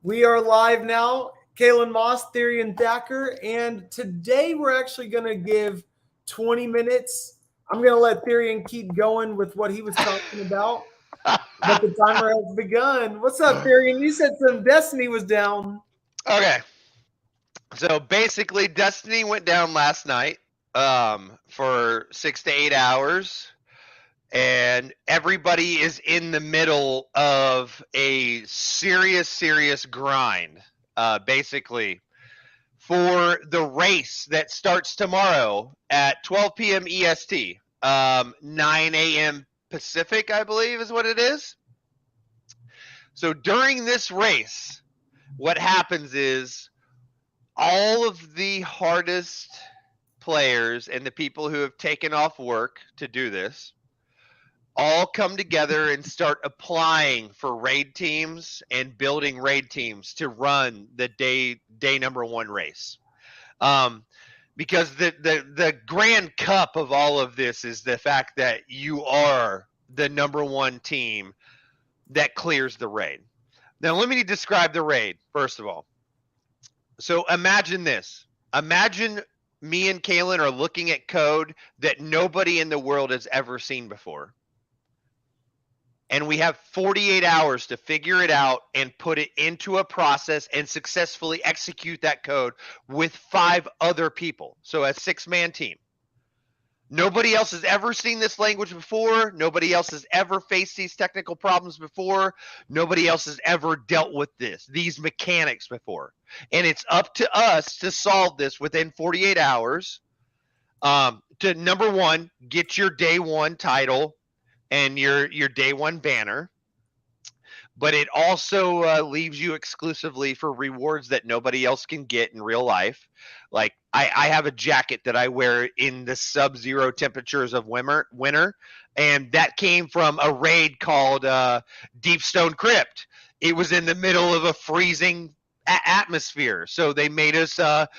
We are live now. Kalen Moss, Theory, and Thacker. And today we're actually going to give 20 minutes. I'm going to let Theory keep going with what he was talking about. But the timer has begun. What's up, Theory? You said some Destiny was down. Okay. So basically, Destiny went down last night for 6 to 8 hours. And everybody is in the middle of a serious grind, basically, for the race that starts tomorrow at 12 p.m. EST, 9 a.m. Pacific, I believe is what it is. So during this race, what happens is all of the hardest players and the people who have taken off work to do this all come together and start applying for raid teams and building raid teams to run the day number one race. Because the grand cup of all of this is the fact that you are the number one team that clears the raid. Now, let me describe the raid, first of all. So imagine this. Imagine me and Kalen are looking at code that nobody in the world has ever seen before. And we have 48 hours to figure it out and put it into a process and successfully execute that code with 5 other people. So a 6-man team. Nobody else has ever seen this language before. Nobody else has ever faced these technical problems before. Nobody else has ever dealt with these mechanics before. And it's up to us to solve this within 48 hours to, number one, get your day one title and your day one banner. But it also leaves you exclusively for rewards that nobody else can get in real life. Like I have a jacket that I wear in the sub-zero temperatures of winter, and that came from a raid called Deep Stone Crypt. It was in the middle of a freezing atmosphere, so they made us a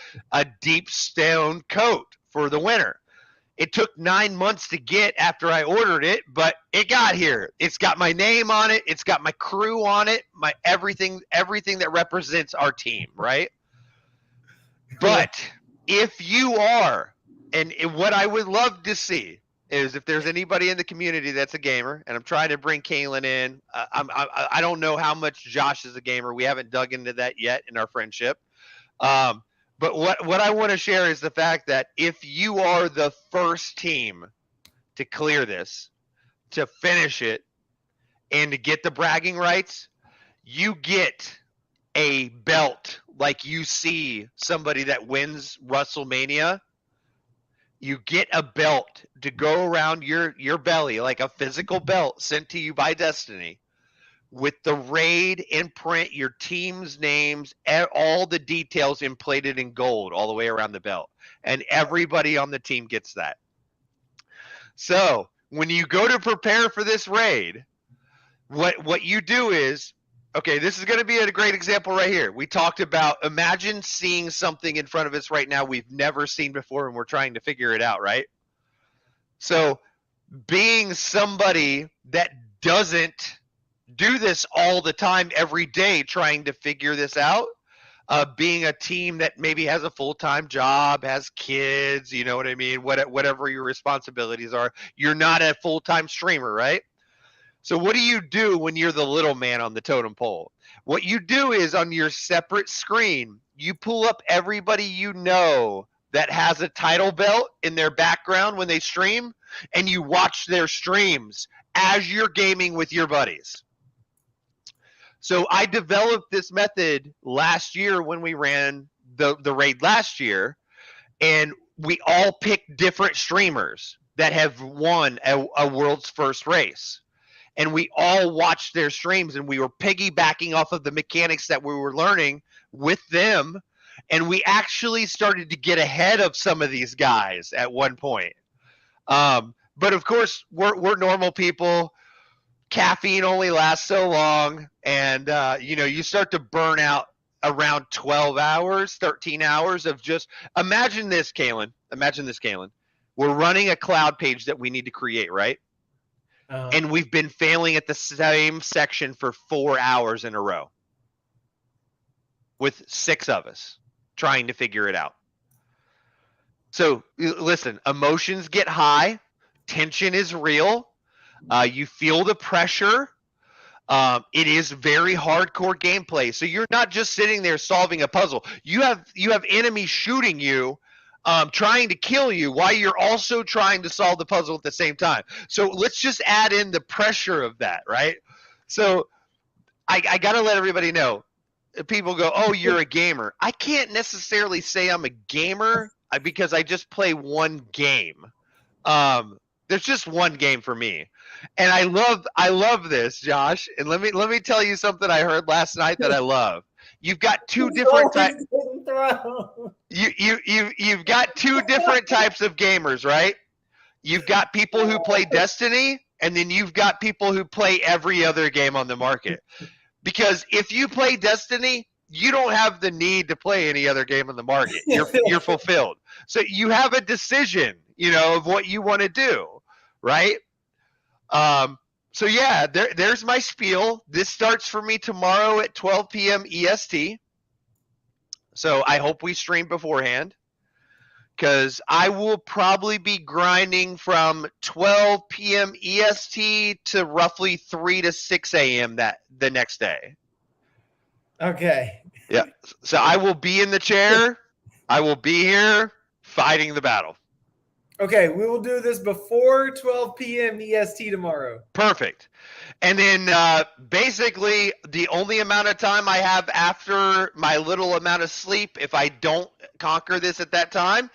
deep stone coat for the winter. It took 9 months to get after I ordered it, but it got here. It's got my name on it. It's got my crew on it. My everything that represents our team, right? But if you are, and what I would love to see is if there's anybody in the community that's a gamer, and I'm trying to bring Kalen in. I don't know how much Josh is a gamer. We haven't dug into that yet in our friendship. But what I want to share is the fact that if you are the first team to clear this, to finish it, and to get the bragging rights, you get a belt like you see somebody that wins WrestleMania. You get a belt to go around your belly, like a physical belt sent to you by Destiny, with the raid imprint, your team's names, all the details emplated in gold all the way around the belt. And everybody on the team gets that. So when you go to prepare for this raid, what you do is, okay, this is going to be a great example right here. We talked about, imagine seeing something in front of us right now we've never seen before and we're trying to figure it out, right? So being somebody that doesn't do this all the time, every day, trying to figure this out, being a team that maybe has a full-time job, has kids, you know what I mean, whatever your responsibilities are, you're not a full-time streamer, right? So what do you do when you're the little man on the totem pole? What you do is, on your separate screen, you pull up everybody you know that has a title belt in their background when they stream, and you watch their streams as you're gaming with your buddies. So I developed this method last year when we ran the raid last year, and we all picked different streamers that have won a world's first race. And we all watched their streams, and we were piggybacking off of the mechanics that we were learning with them. And we actually started to get ahead of some of these guys at one point. But of course, we're normal people. Caffeine only lasts so long, and you start to burn out around 12 hours, 13 hours of just imagine this, Kalen. We're running a cloud page that we need to create, right? And we've been failing at the same section for 4 hours in a row. with 6 of us trying to figure it out. So listen, emotions get high, tension is real, you feel the pressure. It is very hardcore gameplay. So you're not just sitting there solving a puzzle. You have enemies shooting you, trying to kill you while you're also trying to solve the puzzle at the same time. So let's just add in the pressure of that, right? So I got to let everybody know. People go, oh, you're a gamer. I can't necessarily say I'm a gamer because I just play one game. There's just one game for me, and I love this, Josh. And let me tell you something I heard last night that I love. You've got two different types. You've got 2 different types of gamers, right? You've got people who play Destiny, and then you've got people who play every other game on the market. Because if you play Destiny, you don't have the need to play any other game on the market. You're fulfilled. So you have a decision, of what you want to do, right? So yeah, there's my spiel. This starts for me tomorrow at 12 p.m. EST. So I hope we stream beforehand, because I will probably be grinding from 12 p.m. EST to roughly 3 to 6 a.m. the next day. Okay. Yeah. So I will be in the chair. I will be here fighting the battle. Okay, we will do this before 12 p.m. EST tomorrow. Perfect. And then basically the only amount of time I have after my little amount of sleep, if I don't conquer this at that time,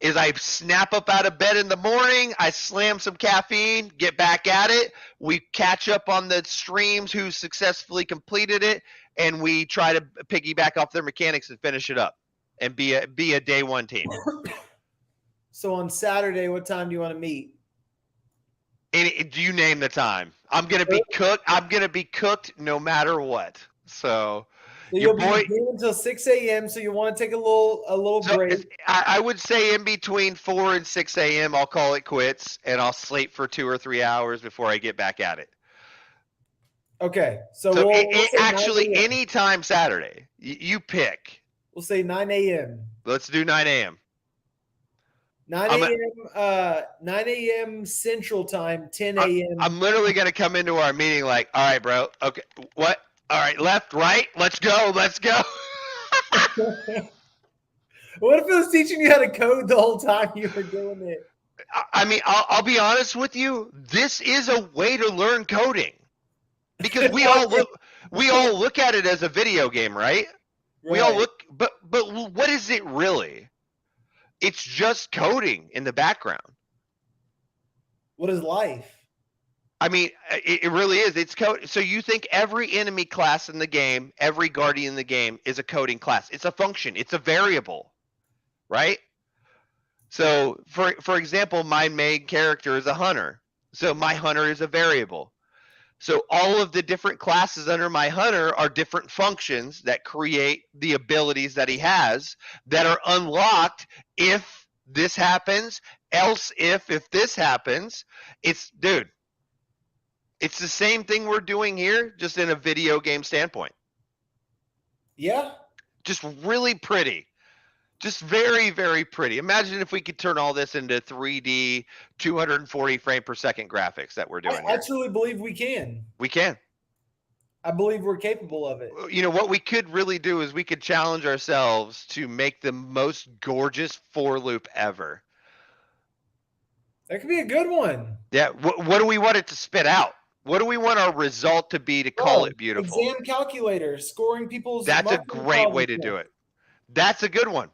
is I snap up out of bed in the morning, I slam some caffeine, get back at it, we catch up on the streams who successfully completed it, and we try to piggyback off their mechanics and finish it up and be a day one team. So on Saturday, what time do you want to meet? Do you name the time? I'm gonna be cooked. I'm gonna be cooked no matter what. So you'll be game until 6 a.m. So you want to take a little break. I would say in between 4 and 6 a.m. I'll call it quits, and I'll sleep for 2 or 3 hours before I get back at it. Okay, so we'll actually anytime Saturday. You pick. We'll say 9 a.m. Let's do 9 a.m. 9 a.m. Central Time, 10 a.m. I'm literally going to come into our meeting like, all right, bro. Okay, what? All right, left, right. Let's go. Let's go. What if it was teaching you how to code the whole time you were doing it? I mean, I'll be honest with you. This is a way to learn coding, because we all look at it as a video game, right? We all look, but what is it really? It's just coding in the background. What is life? I mean, it really is. It's code. So you think every enemy class in the game, every guardian in the game is a coding class. It's a function. It's a variable, right? So for example, my main character is a hunter. So my hunter is a variable. So all of the different classes under my hunter are different functions that create the abilities that he has that are unlocked if this happens, else if this happens. It's the same thing we're doing here, just in a video game standpoint. Yeah. Just really pretty. Just very, very pretty. Imagine if we could turn all this into 3D, 240 frame per second graphics that we're doing here. I truly believe we can. We can. I believe we're capable of it. What we could really do is we could challenge ourselves to make the most gorgeous for loop ever. That could be a good one. Yeah. What do we want it to spit out? What do we want our result to be to call it beautiful? Exam calculator, scoring people's. That's a great way to do it. That's a good one.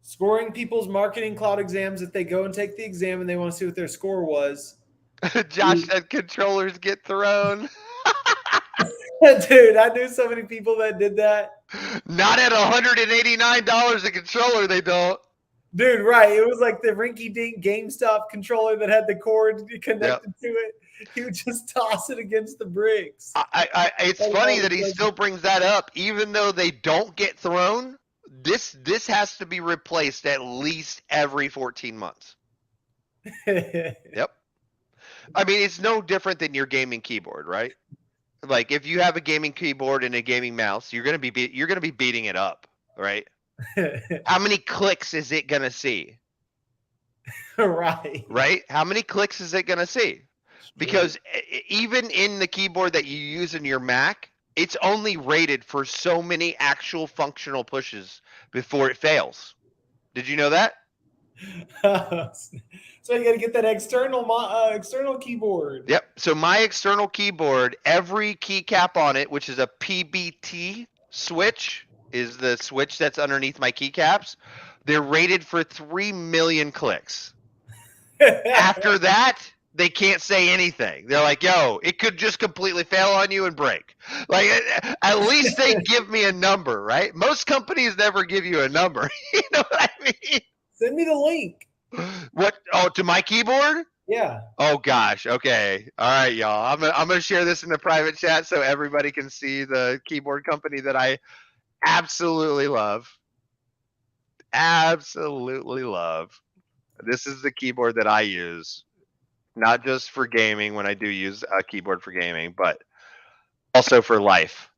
Scoring people's marketing cloud exams if they go and take the exam and they want to see what their score was. Josh said controllers get thrown. Dude, I knew so many people that did that. Not at $189 a controller, they don't. Dude, right. It was like the rinky-dink GameStop controller that had the cord connected to it. He would just toss it against the bricks. It's funny that he still brings that up. Even though they don't get thrown, this has to be replaced at least every 14 months. Yep. I mean, it's no different than your gaming keyboard, right? like if you have a gaming keyboard and a gaming mouse, you're gonna be beating it up, right? How many clicks is it gonna see? Right. Right? How many clicks is it gonna see? Because even in the keyboard that you use in your Mac, it's only rated for so many actual functional pushes before it fails. Did you know that? So you got to get that external keyboard. Yep. So my external keyboard, every keycap on it, which is a PBT switch, is the switch that's underneath my keycaps. They're rated for 3 million clicks. After that, they can't say anything. They're like, yo, it could just completely fail on you and break. Like, at least they give me a number, right? Most companies never give you a number. You know what I mean? Send me the link. What? Oh, to my keyboard? Yeah. Oh gosh. Okay. All right, y'all. I'm gonna share this in the private chat so everybody can see the keyboard company that I absolutely love. Absolutely love. This is the keyboard that I use, not just for gaming when I do use a keyboard for gaming, but also for life.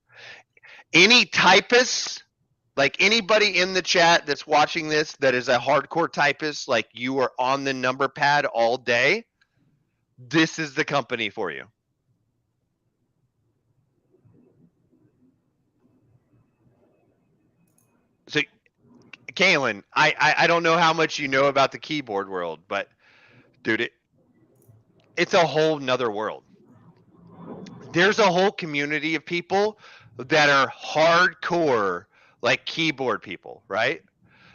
Any typists, like anybody in the chat that's watching this that is a hardcore typist, like you are on the number pad all day, this is the company for you. So, Kalen, I don't know how much you know about the keyboard world, but dude, it's a whole nother world. There's a whole community of people that are hardcore, like keyboard people, right?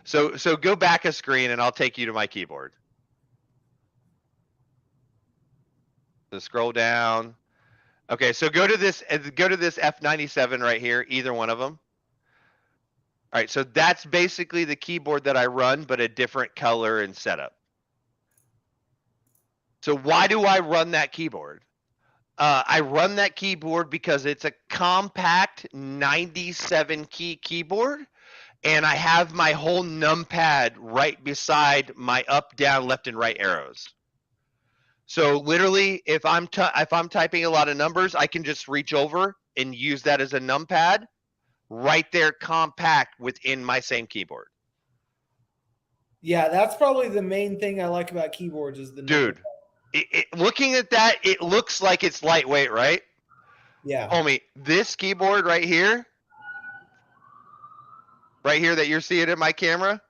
So go back a screen and I'll take you to my keyboard. So scroll down. Okay, so go to this F97 right here, either one of them. All right, so that's basically the keyboard that I run, but a different color and setup. So why do I run that keyboard? I run that keyboard because it's a compact 97 key keyboard, and I have my whole numpad right beside my up, down, left, and right arrows. So literally, if I'm typing a lot of numbers, I can just reach over and use that as a numpad right there, compact within my same keyboard. Yeah, that's probably the main thing I like about keyboards is the dude. Looking at that, it looks like it's lightweight, right? Yeah. Homie, this keyboard right here that you're seeing in my camera,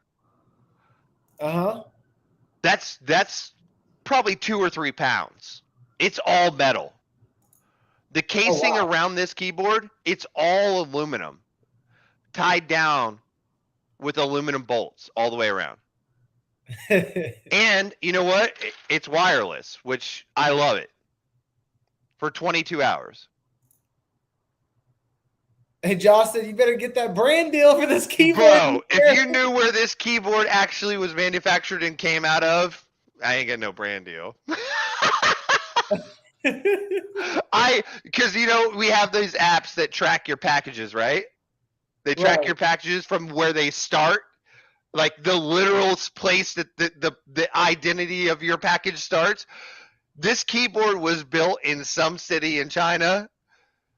that's probably 2 or 3 pounds. It's all metal. The casing around this keyboard, it's all aluminum, tied down with aluminum bolts all the way around. And you know what? It's wireless, which I love it, for 22 hours. Hey, Josh said you better get that brand deal for this keyboard. Bro, if you knew where this keyboard actually was manufactured and came out of, I ain't got no brand deal. Because we have these apps that track your packages, right? They track your packages from where they start, like the literal place that the identity of your package starts. This keyboard was built in some city in China.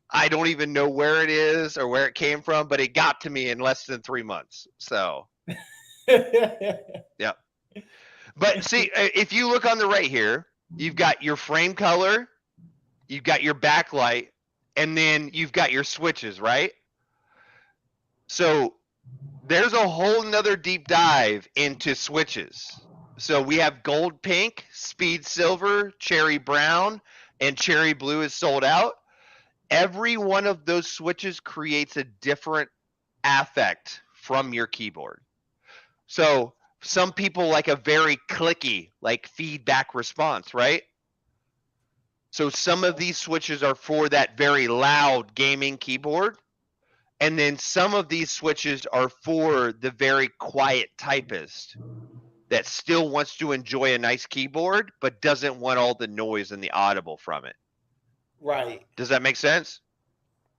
I don't even know where it is or where it came from, but it got to me in less than 3 months. So, yeah. But see, if you look on the right here, you've got your frame color, you've got your backlight, and then you've got your switches, right? So there's a whole nother deep dive into switches. So we have gold pink, speed silver, cherry brown, and cherry blue is sold out. Every one of those switches creates a different affect from your keyboard. So some people like a very clicky, like feedback response, right? So some of these switches are for that very loud gaming keyboard. And then some of these switches are for the very quiet typist that still wants to enjoy a nice keyboard, but doesn't want all the noise and the audible from it. Right. Does that make sense?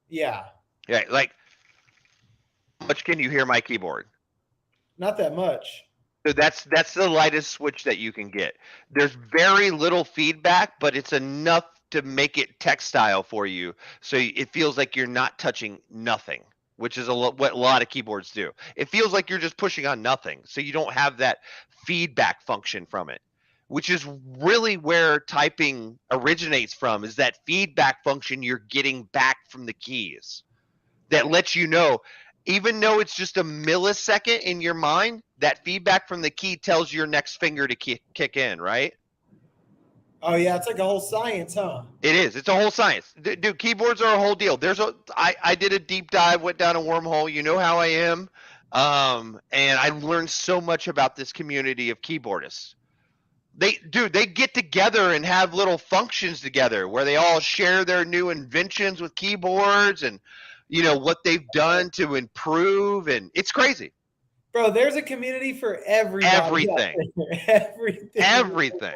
Yeah. Yeah, like, how much can you hear my keyboard? Not that much. So that's the lightest switch that you can get. There's very little feedback, but it's enough to make it textile for you, so it feels like you're not touching nothing, which is what a lot of keyboards do. It feels like you're just pushing on nothing, so you don't have that feedback function from it, which is really where typing originates from, is that feedback function you're getting back from the keys that lets you know, even though it's just a millisecond in your mind, that feedback from the key tells your next finger to kick in, right? Oh yeah, it's like a whole science, huh? It is. It's a whole science. Dude, keyboards are a whole deal. I did a deep dive, went down a wormhole. You know how I am. And I learned so much about this community of keyboardists. They get together and have little functions together where they all share their new inventions with keyboards and, you know, what they've done to improve. And it's crazy. Bro, there's a community for everybody. Everything. Everything.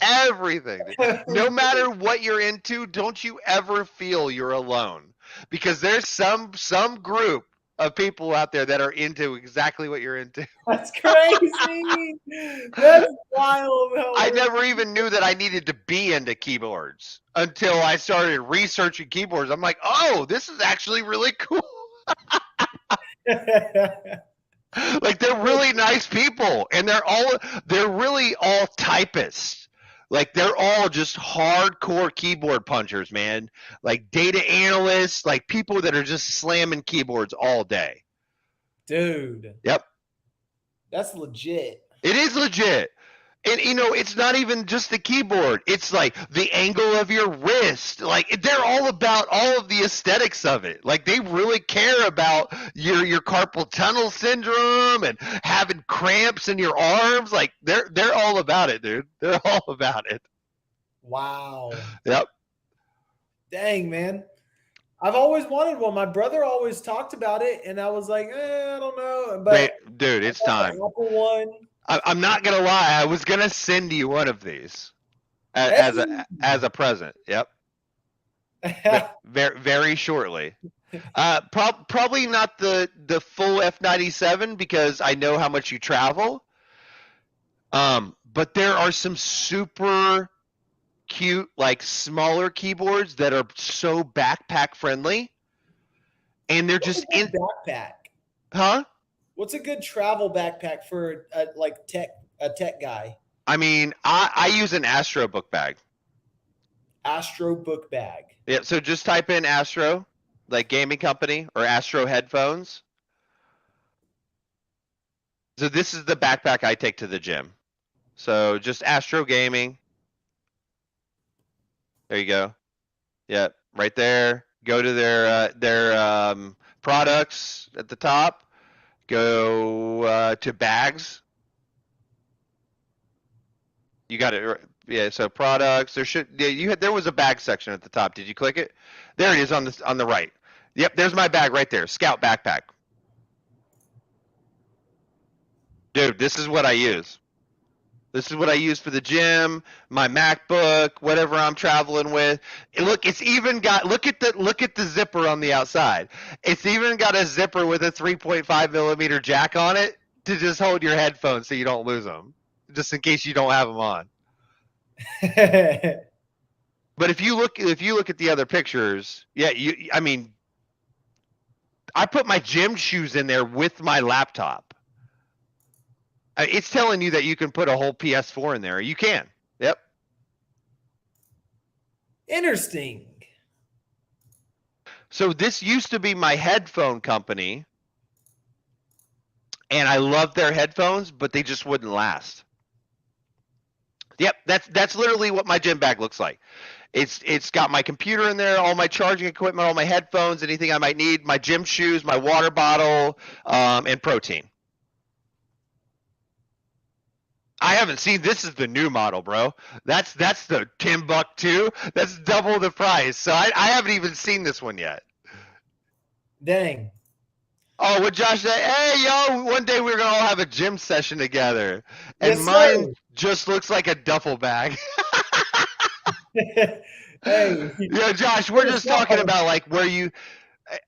Everything. No matter what you're into, don't you ever feel you're alone, because there's some group of people out there that are into exactly what you're into. That's crazy. That's wild. I never even knew that I needed to be into keyboards until I started researching keyboards. I'm like, oh, this is actually really cool. Like, they're really nice people, and they're really all typists. Like, they're all just hardcore keyboard punchers, man. Like, data analysts, like people that are just slamming keyboards all day. Dude. Yep. That's legit. It is legit. And, you know, it's not even just the keyboard. It's like the angle of your wrist. Like, they're all about all of the aesthetics of it. Like, they really care about your carpal tunnel syndrome and having cramps in your arms. Like, they're all about it, dude. They're all about it. Wow. Yep. Dang, man. I've always wanted one. My brother always talked about it, and I was like, I don't know. But dude, it's time. Apple one. I'm not gonna lie. I was gonna send you one of these as a present. Yep. very, very shortly. Probably not the full F97, because I know how much you travel. But there are some super cute, like, smaller keyboards that are so backpack friendly, and they're just in backpack. Huh? What's a good travel backpack for a tech guy? I mean, I use an Astro book bag. Astro book bag. Yeah, so just type in Astro, like gaming company, or Astro headphones. So this is the backpack I take to the gym. So just Astro Gaming. There you go. Yep, right there. Go to their products at the top. Go to bags. You got it. Yeah. So products. There was a bag section at the top. Did you click it? There it is on the right. Yep. There's my bag right there. Scout backpack. Dude, this is what I use. This is what I use for the gym, my MacBook, whatever I'm traveling with. And look, it's even got, look at the zipper on the outside. It's even got a zipper with a 3.5 millimeter jack on it to just hold your headphones so you don't lose them, just in case you don't have them on. But if you look at the other pictures, yeah, I mean, I put my gym shoes in there with my laptop. It's telling you that you can put a whole PS4 in there. You can. Yep. Interesting. So this used to be my headphone company, and I loved their headphones, but they just wouldn't last. Yep, that's literally what my gym bag looks like. It's got my computer in there, all my charging equipment, all my headphones, anything I might need, my gym shoes, my water bottle, and protein. I haven't seen, this is the new model, bro. That's the Timbuktu. That's double the price. So I haven't even seen this one yet. Dang. Oh, what Josh said, hey, yo, one day we're going to all have a gym session together. And Yes, mine sir. just looks like a duffel bag. Hey. Yeah, Josh, we're just talking about like where you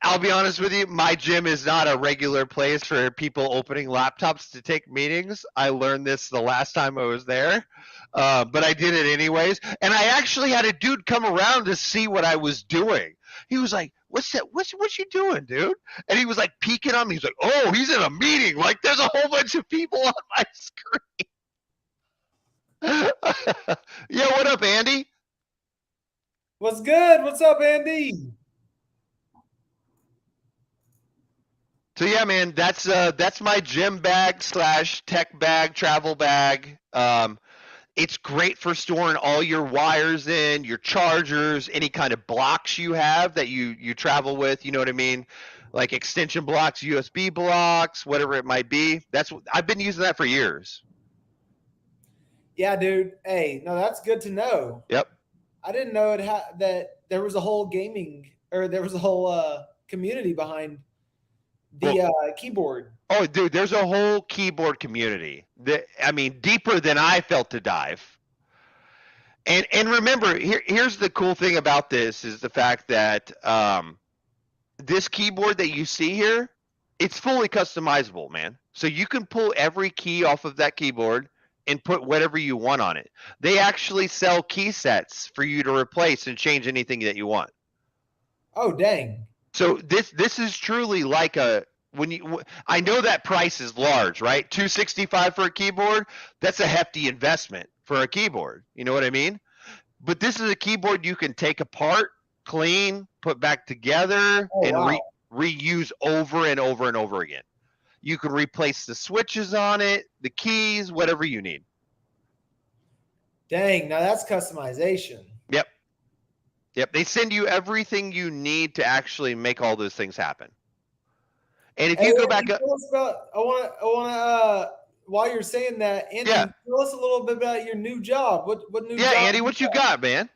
I'll be honest with you, my gym is not a regular place for people opening laptops to take meetings. I learned this the last time I was there, but I did it anyways. And I actually had a dude come around to see what I was doing. He was like, "What's that? What you doing, dude?" And he was like peeking on me. He's like, "Oh, he's in a meeting. Like, there's a whole bunch of people on my screen." Yeah, what up, Andy? What's good? What's up, Andy? So yeah, man, that's my gym bag / tech bag, travel bag. It's great for storing all your wires in, your chargers, any kind of blocks you have that you travel with. You know what I mean? Like extension blocks, USB blocks, whatever it might be. I've been using that for years. Yeah, dude. Hey, no, that's good to know. Yep. I didn't know that there was a whole gaming or there was a whole community behind the keyboard. Oh, dude, there's a whole keyboard community. I mean, deeper than I felt to dive. And remember, here's the cool thing about this is the fact that this keyboard that you see here, it's fully customizable, man. So you can pull every key off of that keyboard and put whatever you want on it. They actually sell key sets for you to replace and change anything that you want. Oh, dang. So this is truly like I know that price is large, right? $265 for a keyboard, that's a hefty investment for a keyboard. You know what I mean? But this is a keyboard you can take apart, clean, put back together, and reuse over and over and over again. You can replace the switches on it, the keys, whatever you need. Dang, now that's customization. Yep. They send you everything you need to actually make all those things happen. And if you go back up, I want to. While you're saying that, Andy, tell us a little bit about your new job. What new? Yeah, job Andy, what you got, man?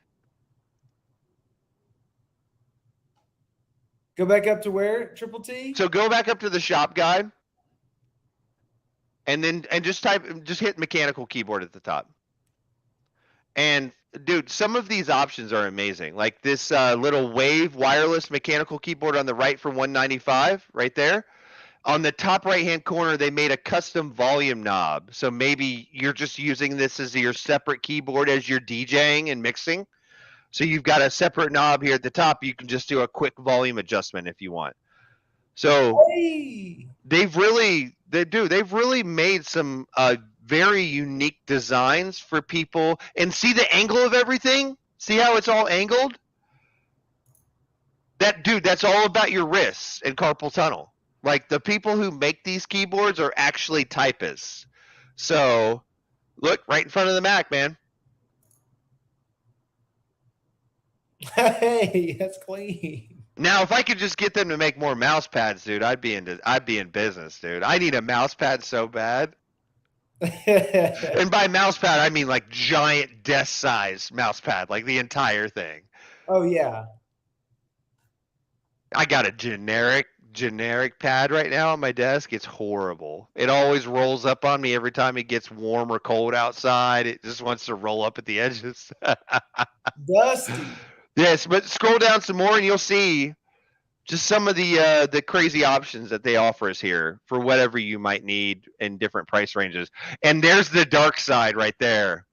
Go back up to where? Triple T. So go back up to the shop guide, and just hit mechanical keyboard at the top. And dude, some of these options are amazing. Like this little Wave wireless mechanical keyboard on the right for $195, right there. On the top right-hand corner, they made a custom volume knob. So maybe you're just using this as your separate keyboard as you're DJing and mixing. So you've got a separate knob here at the top. You can just do a quick volume adjustment if you want. So they've really made some very unique designs for people. And see the angle of everything? See how it's all angled? That's all about your wrists and carpal tunnel. Like the people who make these keyboards are actually typists. So look right in front of the Mac, man. Hey, that's clean. Now, if I could just get them to make more mouse pads, dude, I'd be in business, dude. I need a mouse pad so bad. And by mouse pad, I mean like giant desk size mouse pad, like the entire thing. Oh yeah. I got a generic pad right now on my desk. It's horrible. It always rolls up on me every time it gets warm or cold outside. It just wants to roll up at the edges. Dusty. Yes, but scroll down some more and you'll see just some of the crazy options that they offer us here for whatever you might need in different price ranges. And there's the dark side right there.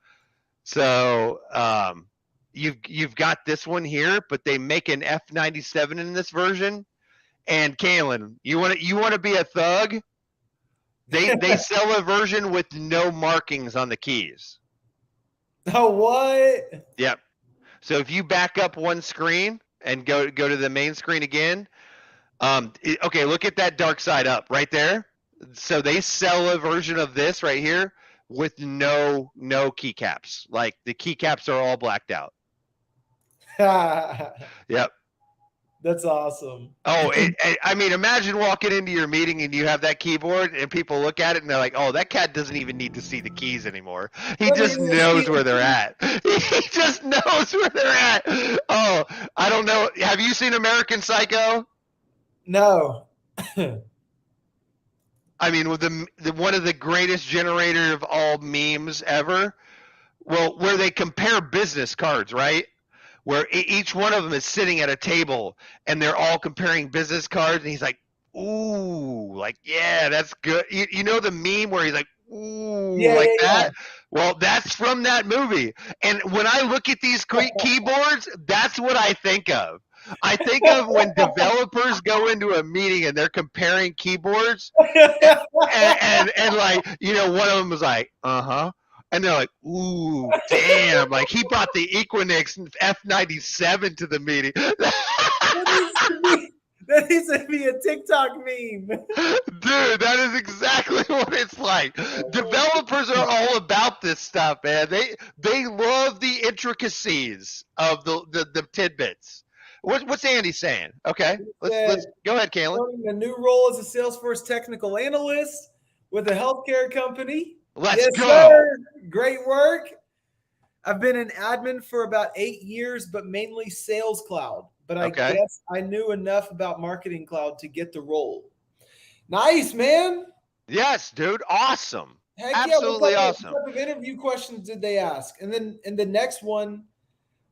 So you've got this one here, but they make an F97 in this version. And Kalen, you want to be a thug? They sell a version with no markings on the keys. Oh, what? Yep. So if you back up one screen and go to the main screen again, okay, look at that dark side up right there. So they sell a version of this right here with no keycaps. Like the keycaps are all blacked out. Yep. That's awesome. Oh, I mean, imagine walking into your meeting and you have that keyboard and people look at it and they're like, oh, that cat doesn't even need to see the keys anymore. He just knows where they're at. He just knows where they're at. Oh, I don't know. Have you seen American Psycho? No. I mean, with one of the greatest generator of all memes ever. Well, where they compare business cards, right? where each one of them is sitting at a table and they're all comparing business cards, and he's like, ooh, like, yeah, that's good. You know the meme where he's like, ooh, Yeah, like yeah, yeah. that? Well, that's from that movie. And when I look at these keyboards, that's what I think of. I think of when developers go into a meeting and they're comparing keyboards, and like, you know, one of them was like, uh-huh. And they're like, ooh, damn. Like, he brought the Equinix F97 to the meeting. That needs to be a TikTok meme. Dude, that is exactly what it's like. Developers are all about this stuff, man. They love the intricacies of the tidbits. What's Andy saying? Okay, let's go ahead, Kalen. A new role as a Salesforce technical analyst with a healthcare company. Let's go. Sir. Great work. I've been an admin for about 8 years, but mainly Sales Cloud. But I guess I knew enough about Marketing Cloud to get the role. Nice, man. Yes, dude. Awesome. Heck absolutely yeah. awesome. What type of interview questions did they ask? And then in the next one,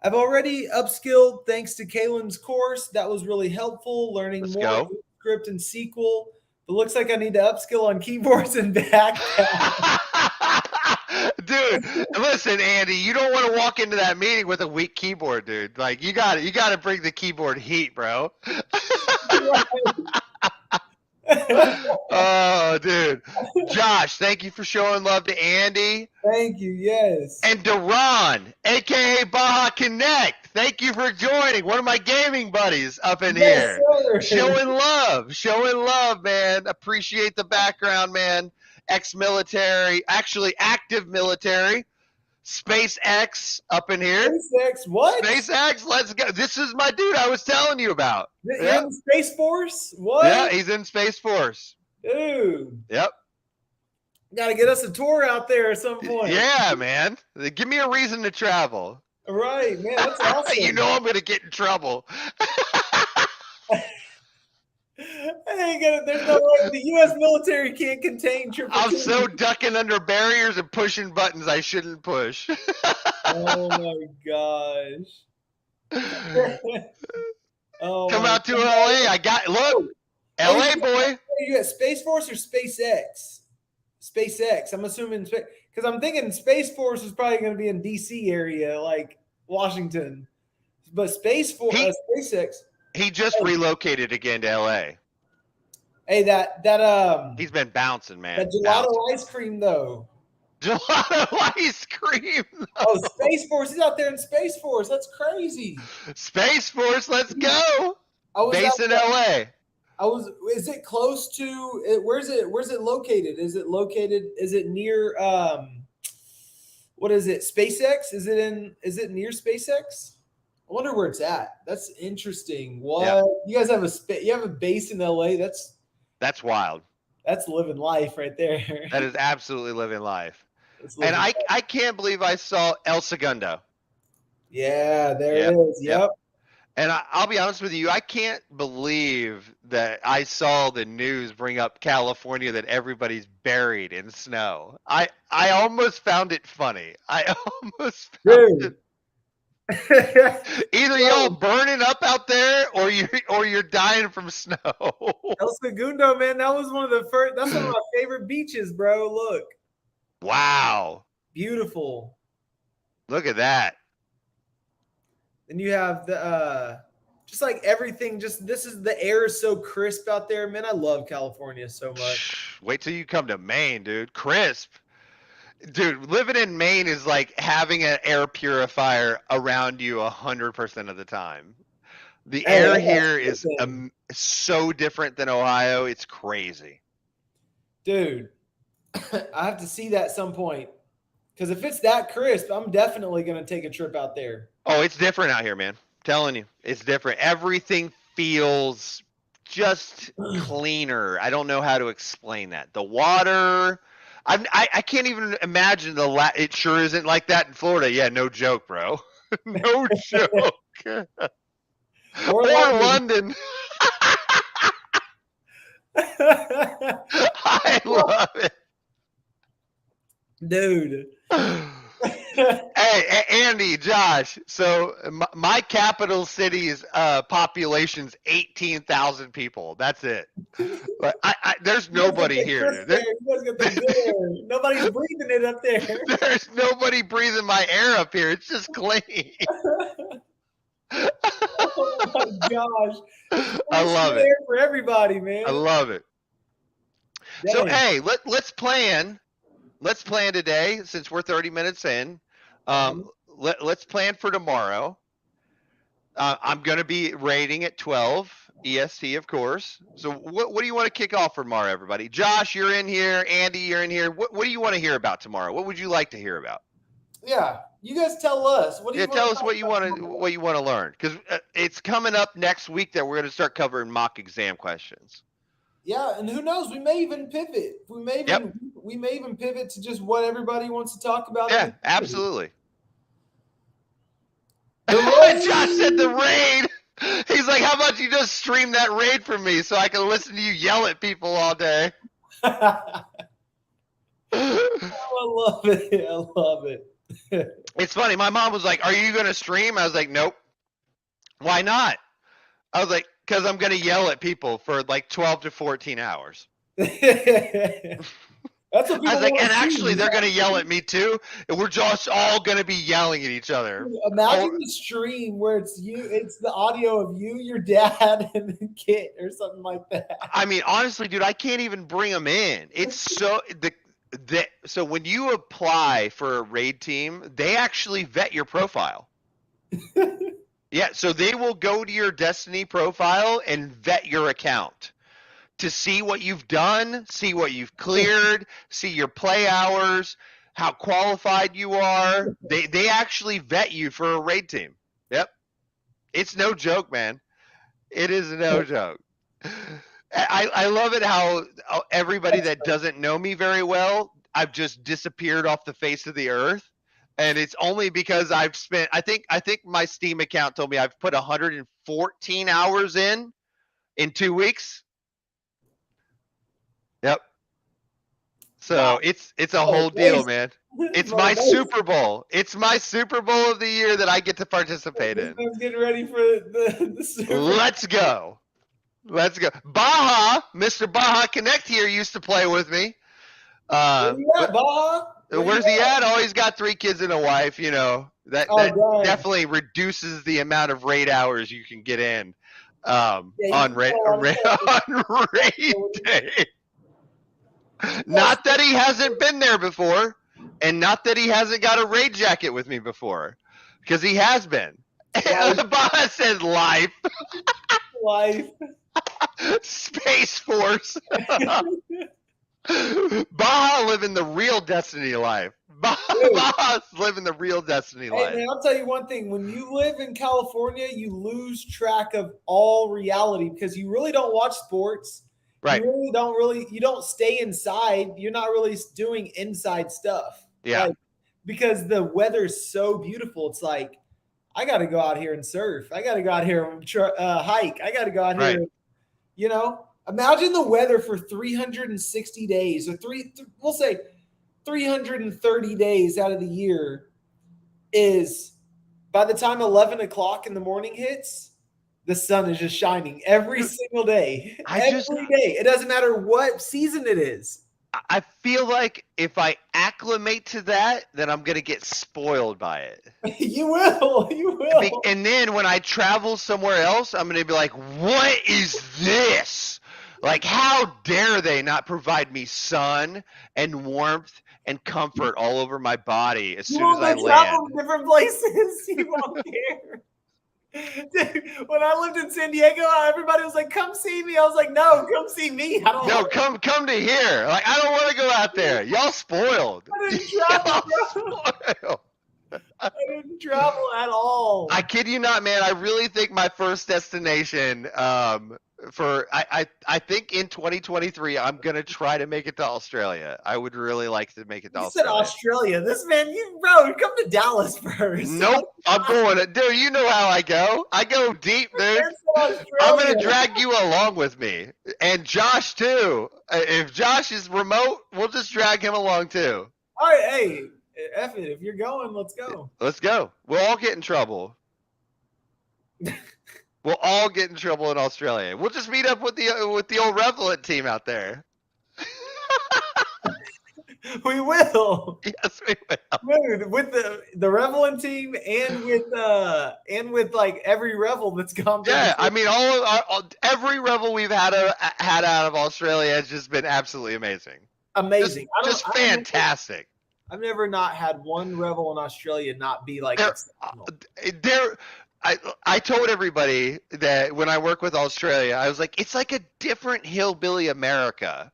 I've already upskilled thanks to Kalen's course. That was really helpful, learning more script and SQL. But looks like I need to upskill on keyboards and backpack. Dude, listen, Andy, you don't want to walk into that meeting with a weak keyboard, dude. Like, you got to bring the keyboard heat, bro. Oh, dude. Josh, thank you for showing love to Andy. Thank you, yes. And Duran, a.k.a. Baja Connect, thank you for joining. One of my gaming buddies up in here. Sir. Showing love, man. Appreciate the background, man. Ex-military, actually active military. SpaceX up in here. SpaceX, what? SpaceX, let's go. This is my dude I was telling you about. You're in Space Force? What? Yeah, he's in Space Force. Dude. Yep. Got to get us a tour out there at some point. Yeah, man. Give me a reason to travel. Right, man. That's awesome. You know I'm going to get in trouble. There's no way. The U.S. military can't contain triple. I'm so ducking under barriers and pushing buttons I shouldn't push. Oh my gosh. Come out to LA. I got look. LA boy. You got Space Force or SpaceX? SpaceX. I'm assuming because I'm thinking Space Force is probably going to be in DC area, like Washington. But Space Force, SpaceX. He just relocated again to LA. Hey, that he's been bouncing, man. That gelato ice cream though. Gelato ice cream. Though. Oh, Space Force. He's out there in Space Force. That's crazy. Space Force, let's go. Base in LA. Is it close to where's it located? Is it near what is it? SpaceX? Is it near SpaceX? I wonder where it's at. That's interesting. What? Yep. You guys have a base in LA? That's wild. That's living life right there. That is absolutely living life. And I can't believe I saw El Segundo. Yeah, there it is. Yep. And I'll be honest with you, I can't believe that I saw the news bring up California that everybody's buried in snow. I almost found it funny. I almost found it. Either y'all burning up out there or you're dying from snow. El Segundo, man, that's one of my favorite beaches, bro. Look. Wow. Beautiful. Look at that. And you have the just like everything, the air is so crisp out there, man. I love California so much. Wait till you come to Maine, dude. Crisp. Dude, living in Maine is like having an air purifier around you 100% of the time. The air here is so different than Ohio. It's crazy. Dude, I have to see that at some point. Because if it's that crisp, I'm definitely going to take a trip out there. Oh, it's different out here, man. I'm telling you, it's different. Everything feels just cleaner. I don't know how to explain that. The water... I can't even imagine it sure isn't like that in Florida. Yeah, no joke, bro. No joke. Or London. I love it. Dude. Hey, Andy, Josh. So my capital city's population's 18,000 people. That's it. But there's nobody here. You guys got the good air. Nobody's breathing it up there. There's nobody breathing my air up here. It's just clean. Oh my gosh. I love it. For everybody, man. I love it. Dang. So hey, let's plan. Let's plan today since we're 30 minutes in. Let's plan for tomorrow. I'm going to be rating at 12 EST, of course. So what do you want to kick off for tomorrow, everybody? Josh, you're in here. Andy, you're in here. What do you want to hear about tomorrow? What would you like to hear about? Yeah, you guys tell us. What do you tell us what you want to learn, because it's coming up next week that we're going to start covering mock exam questions. Yeah, and who knows? We may even pivot. We may even pivot to just what everybody wants to talk about. Yeah, absolutely. Josh said the raid. He's like, how about you just stream that raid for me so I can listen to you yell at people all day? I love it. I love it. It's funny. My mom was like, are you going to stream? I was like, nope. Why not? I was like, because I'm going to yell at people for like 12 to 14 hours. That's what I was like, and actually, they're going to yell at me too. And we're just all going to be yelling at each other. Imagine the stream where it's the audio of you, your dad, and the kid or something like that. I mean, honestly, dude, I can't even bring them in. It's so so when you apply for a raid team, they actually vet your profile. Yeah, so they will go to your Destiny profile and vet your account to see what you've done, see what you've cleared, see your play hours, how qualified you are. They actually vet you for a raid team. Yep. It's no joke, man. It is no joke. I love it how everybody that doesn't know me very well, I've just disappeared off the face of the earth. And it's only because I've spent, I think my Steam account told me I've put 114 hours in 2 weeks. Yep. So wow. It's a whole deal, man. It's my Super Bowl. It's my Super Bowl of the year that I get to participate in. I'm getting ready for the Super Bowl. Let's go. Baja, Mr. Baja Connect here used to play with me. Baja? Where's he at? Oh, he's got 3 kids and a wife. You know that definitely reduces the amount of raid hours you can get in on raid day. Not that he hasn't been there before, and not that he hasn't got a raid jacket with me before, because he has been. Baja says life. Life. Space Force. Baja living the real Destiny life. Baja's living the real Destiny life. Man, I'll tell you one thing. When you live in California, you lose track of all reality because you really don't watch sports. Right. You don't stay inside. You're not really doing inside stuff. Yeah. Because the weather's so beautiful. It's like, I got to go out here and surf. I got to go out here and hike. I got to go out here. You know, imagine the weather for 360 days or we'll say 330 days out of the year is by the time 11 o'clock in the morning hits, the sun is just shining every single day. Every day. It doesn't matter what season it is. I feel like if I acclimate to that, then I'm going to get spoiled by it. You will. And then when I travel somewhere else, I'm going to be like, what is this? Like, how dare they not provide me sun and warmth and comfort all over my body as soon as I land? Travel to different places. You won't care. Dude, when I lived in San Diego, everybody was like, come see me. I was like, no, come see me. Come to here. Like, I don't want to go out there. Y'all spoiled. I didn't travel. I didn't travel at all. I kid you not, man. I really think my first destination I think in 2023, I'm going to try to make it to Australia. I would really like to make it to Australia. You said Australia. This man, bro, come to Dallas first. Nope. I'm going to, dude, you know how I go. I go deep, dude. I'm going to drag you along with me. And Josh, too. If Josh is remote, we'll just drag him along, too. All right, hey. F it. If you're going, let's go. Let's go. We'll all get in trouble. We'll all get in trouble in Australia. We'll just meet up with the old Revelant team out there. We will. Yes, we will. Dude, with the Revelant team and with like every Revel that's gone. Yeah, I mean, every Revel we've had out of Australia has just been absolutely amazing. Amazing. Just fantastic. I've never not had one Revel in Australia not be like exceptional. I told everybody that when I work with Australia, I was like, it's like a different hillbilly America.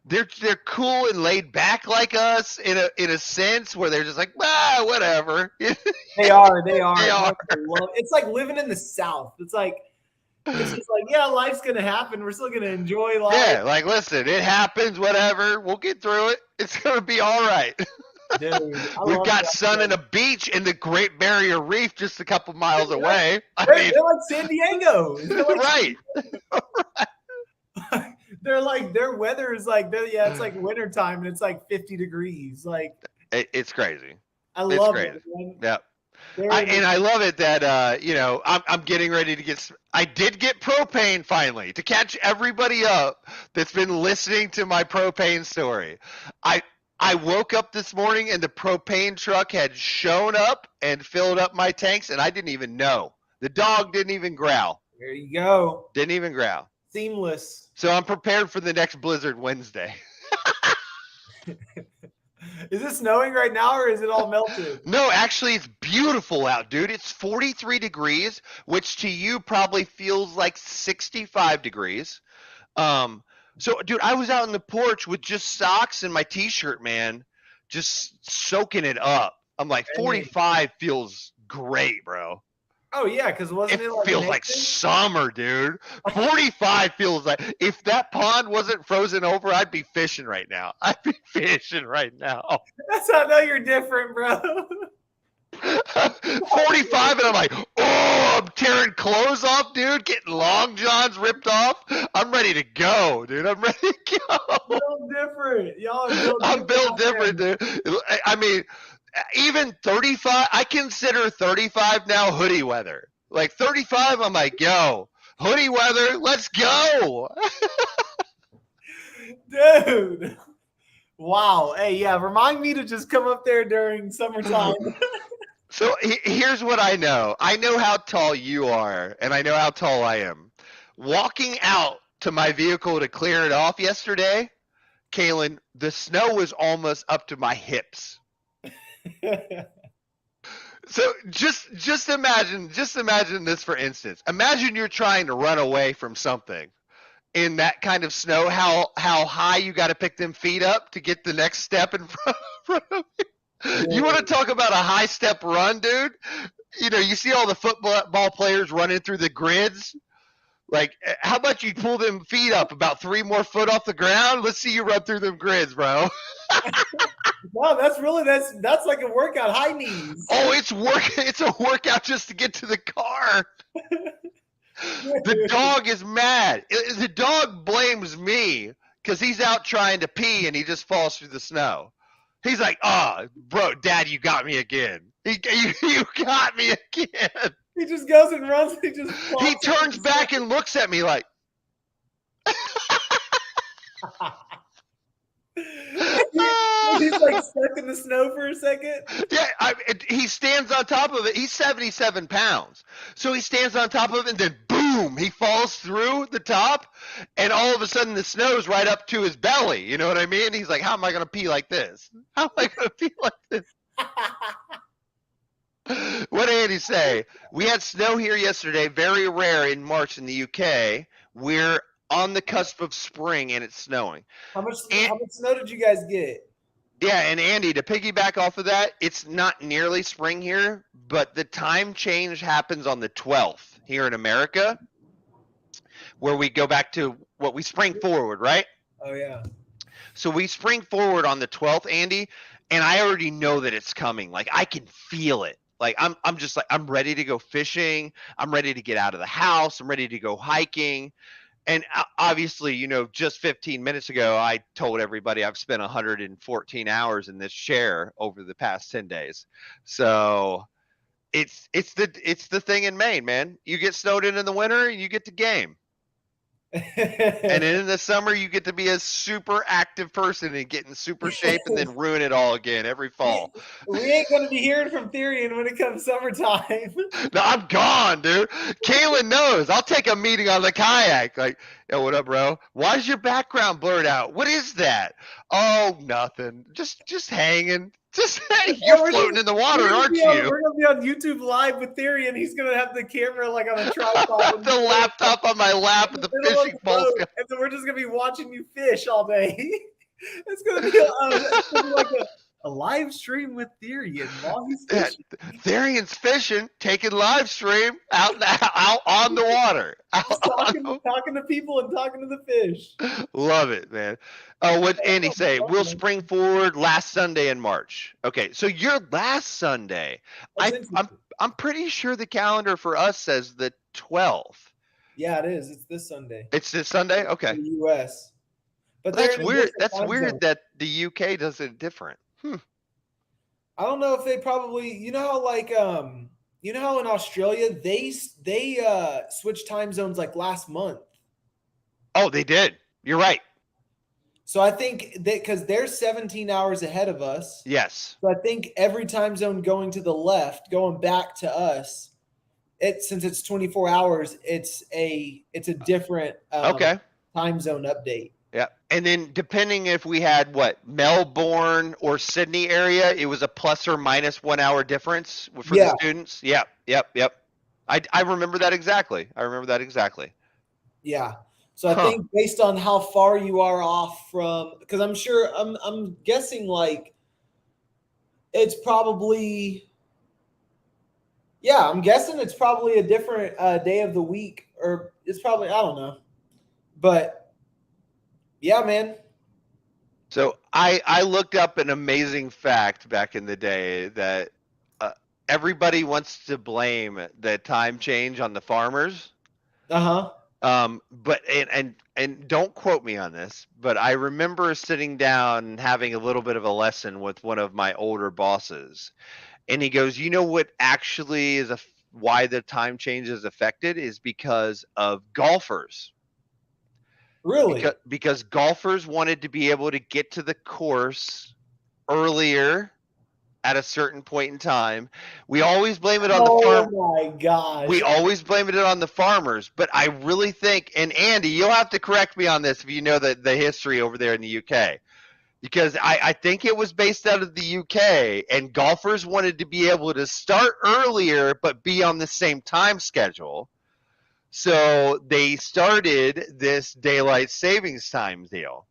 They're cool and laid back like us in a sense where they're just like, whatever. They are. It's like living in the South. It's just like, yeah, life's gonna happen. We're still gonna enjoy life. Yeah, like listen, it happens, whatever. We'll get through it. It's gonna be all right. Dude, we've got sun and a beach in the Great Barrier Reef just a couple miles away. They're like San Diego. Right. They're like, their weather is like, it's like wintertime and it's like 50 degrees. Like it's crazy. I love it. Man. Yeah. I love it that I'm getting ready to get. I did get propane finally to catch everybody up that's been listening to my propane story. I woke up this morning and the propane truck had shown up and filled up my tanks, and I didn't even know. The dog didn't even growl. There you go. Didn't even growl. Seamless. So I'm prepared for the next Blizzard Wednesday. Is it snowing right now or is it all melted? No, actually, it's beautiful out, dude. It's 43 degrees, which to you probably feels like 65 degrees. So, dude, I was out on the porch with just socks and my T-shirt, man, just soaking it up. I'm like, 45 feels great, bro. Oh, yeah, because wasn't it like feels like summer, dude. 45 feels like – if that pond wasn't frozen over, I'd be fishing right now. I'd be fishing right now. That's how I know you're different, bro. 45 and I'm like, I'm tearing clothes off, dude, getting long johns ripped off. I'm ready to go, dude. I'm ready to go. Built different. I'm built different, dude. I mean, even 35, I consider 35 now hoodie weather. Like 35, I'm like, yo, hoodie weather, let's go. Dude. Wow. Hey, yeah, remind me to just come up there during summertime. So here's what I know. I know how tall you are, and I know how tall I am. Walking out to my vehicle to clear it off yesterday, Kalen, the snow was almost up to my hips. So just imagine this for instance. Imagine you're trying to run away from something in that kind of snow, how high you got to pick them feet up to get the next step in front of you. You want to talk about a high step run, dude? You know, you see all the football players running through the grids. Like, how about you pull them feet up about 3 more foot off the ground? Let's see you run through them grids, bro. Wow, that's like a workout. High knees. Oh, it's a workout just to get to the car. The dog is mad. The dog blames me because he's out trying to pee and he just falls through the snow. He's like, bro, Dad, you got me again. You got me again. He just goes and runs. He turns back and looks at me like. He's like stuck in the snow for a second. Yeah, he stands on top of it. He's 77 pounds. So he stands on top of it and then boom, he falls through the top and all of a sudden the snow's right up to his belly. You know what I mean? He's like, how am I going to pee like this? How am I going to pee like this? What did Andy say? We had snow here yesterday, very rare in March in the UK. We're on the cusp of spring and it's snowing. How much snow did you guys get? Yeah, and Andy, to piggyback off of that, it's not nearly spring here, but the time change happens on the 12th here in America, where we go back to what we spring forward, right? Oh, yeah. So we spring forward on the 12th, Andy, and I already know that it's coming. Like, I can feel it. Like, I'm just like, I'm ready to go fishing. I'm ready to get out of the house. I'm ready to go hiking. And obviously, you know, just 15 minutes ago, I told everybody I've spent 114 hours in this chair over the past 10 days. So it's the thing in Maine, man. You get snowed in the winter, and you get to game. And in the summer, you get to be a super active person and get in super shape and then ruin it all again every fall. We ain't going to be hearing from Therian when it comes summertime. No, I'm gone, dude. Kaylin knows. I'll take a meeting on the kayak. Like, yo, what up, bro? Why is your background blurred out? What is that? Oh, nothing. Just hanging. Just you're floating in the water, aren't you? We're gonna be on YouTube Live with Therian. He's gonna have the camera like on a tripod. The laptop on my lap with the fishing pole. And then we're just gonna be watching you fish all day. It's gonna be like a live stream with Therian while he's fishing. Therian's fishing, taking live stream out on the water. Talking to people and talking to the fish. Love it, man. Oh, what Andy say? We'll spring forward last Sunday in March. Okay, so your last Sunday. I'm pretty sure the calendar for us says the 12th. Yeah, it is. It's this Sunday. It's this Sunday? Okay. In the US. But that's weird. That's weird that the UK does it different. I don't know if they probably, you know how like you know how in Australia they switched time zones like last month. Oh, they did. You're right. So I think that because they're 17 hours ahead of us. Yes. So I think every time zone going to the left, going back to us, since it's 24 hours, it's a different time zone update. Yeah. And then depending if we had Melbourne or Sydney area, it was a plus or minus 1 hour difference for the students. Yep. I remember that exactly. Yeah. So I think based on how far you are off from, because I'm guessing like it's probably, I'm guessing it's probably a different day of the week, or it's probably, I don't know. But yeah, man. So I looked up an amazing fact back in the day that everybody wants to blame the time change on the farmers. Uh-huh. But and don't quote me on this, but I remember sitting down and having a little bit of a lesson with one of my older bosses, and he goes, "You know what actually is why the time change is affected is because of golfers." Really? Because golfers wanted to be able to get to the course earlier at a certain point in time. We always blame it on the farm. Oh my gosh. We always blame it on the farmers, but I really think, and Andy, you'll have to correct me on this if you know the history over there in the UK, because I think it was based out of the UK, and golfers wanted to be able to start earlier but be on the same time schedule. So they started this daylight savings time deal.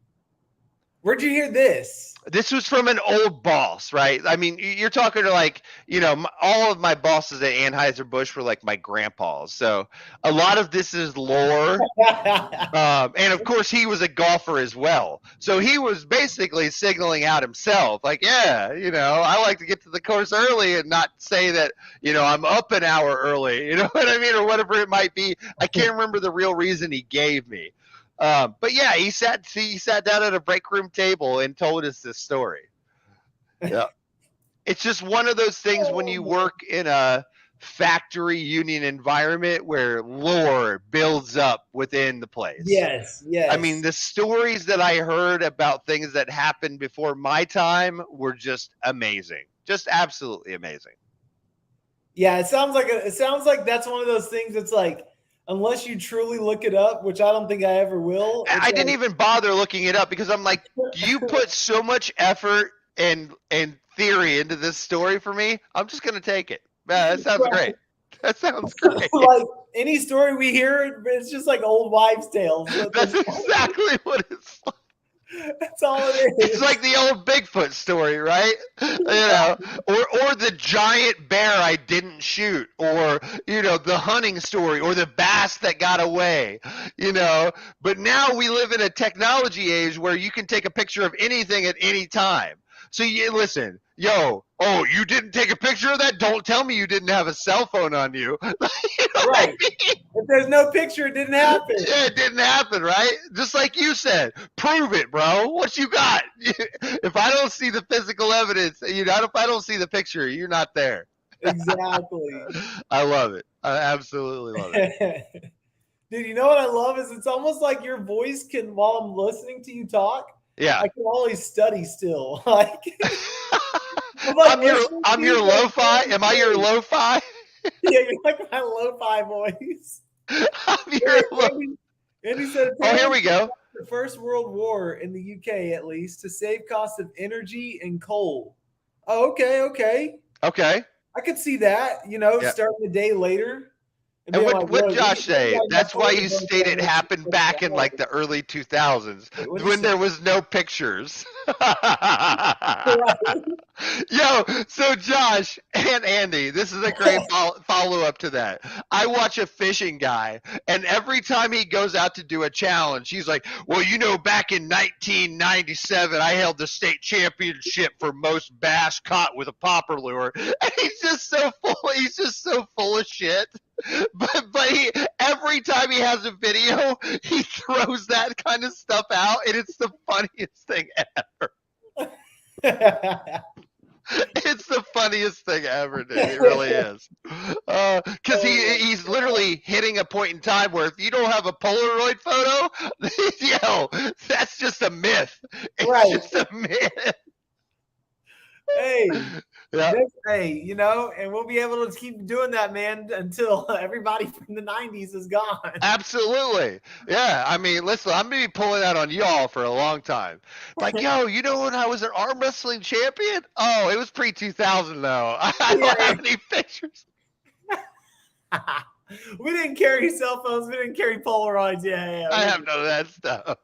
Where'd you hear this? This was from an old boss, right? I mean, you're talking to like, you know, all of my bosses at Anheuser-Busch were like my grandpas. So a lot of this is lore. And of course, he was a golfer as well. So he was basically signaling out himself like, yeah, you know, I like to get to the course early and not say that, you know, I'm up an hour early. You know what I mean? Or whatever it might be. I can't remember the real reason he gave me. But yeah, he sat down at a break room table and told us this story. Yeah, it's just one of those things when you work in a factory union environment where lore builds up within the place. Yes. I mean, the stories that I heard about things that happened before my time were just amazing, just absolutely amazing. Yeah, it sounds like that's one of those things that's like, unless you truly look it up, which I don't think I ever will. I didn't even bother looking it up because I'm like, you put so much effort and theory into this story for me. I'm just going to take it. Man, that sounds great. That sounds great. Like any story we hear, it's just like old wives' tales. That's exactly what it's like. That's all it is. It's like the old Bigfoot story, right? You know, or the giant bear I didn't shoot, or, you know, the hunting story, or the bass that got away, you know. But now we live in a technology age where you can take a picture of anything at any time. So you listen, yo. Oh, you didn't take a picture of that? Don't tell me you didn't have a cell phone on you. You know what I Right. mean? If there's no picture, it didn't happen. Yeah, it didn't happen, right? Just like you said, prove it, bro. What you got? If I don't see the physical evidence, if I don't see the picture, you're not there. Exactly. I love it. I absolutely love it. Dude, you know what I love is it's almost like your voice can, while I'm listening to you talk, Yeah. I can always study still. Like, I'm like listening I'm to your you, but lo-fi. Am I your lo-fi? yeah, you're like my lo-fi voice. I'm your Hey, Andy said Oh, here apparently we go. the First World War in the UK, at least, to save costs of energy and coal. Oh, okay. Okay. I could see that, Yeah. starting the day later and And being like, what look, Josh we say? got enough That's why coal to you burn for state the it next happened 24 back in like hours. the early 2000s Wait, what'd he when say? there was no pictures. Right. Yo, so Josh and Andy, this is a great follow up to that. I watch a fishing guy, and every time he goes out to do a challenge, he's like, well, back in 1997, I held the state championship for most bass caught with a popper lure. And he's just so full of shit. But every time he has a video, he throws that kind of stuff out, and it's the funniest thing ever. It's the funniest thing ever, dude. It really is. Because he's literally hitting a point in time where if you don't have a Polaroid photo, that's just a myth. It's Right. just a myth. Hey, Yeah. and we'll be able to keep doing that, man, until everybody from the 90s is gone. Absolutely. Yeah. I mean, listen, I'm going to be pulling that on y'all for a long time. Like, yo, when I was an arm wrestling champion? Oh, it was pre 2000, though. I don't have any pictures. We didn't carry cell phones. We didn't carry Polaroids. Yeah. I have none of that stuff.